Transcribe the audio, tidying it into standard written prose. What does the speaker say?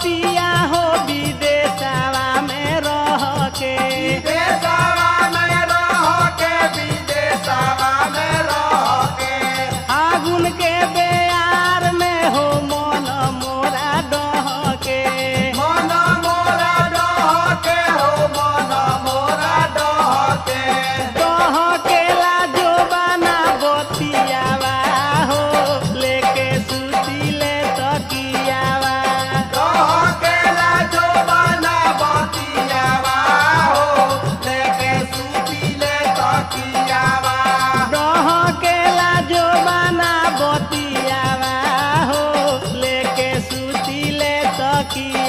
पिया हो विदेशवा में रह के विदेशवा में रह के विदेशवा में रह के आगुन के बेयार में हो मन मोरा डह के मन मोरा डह के हो मन मोरा डह के लाजो बना बतियावा हो लेके सुतीले तकियावा डह के लाजो बना बतियावा हो लेके सुतीले तकियावा डह के लाजो बना बतियावा हो लेके सुतीले तकिया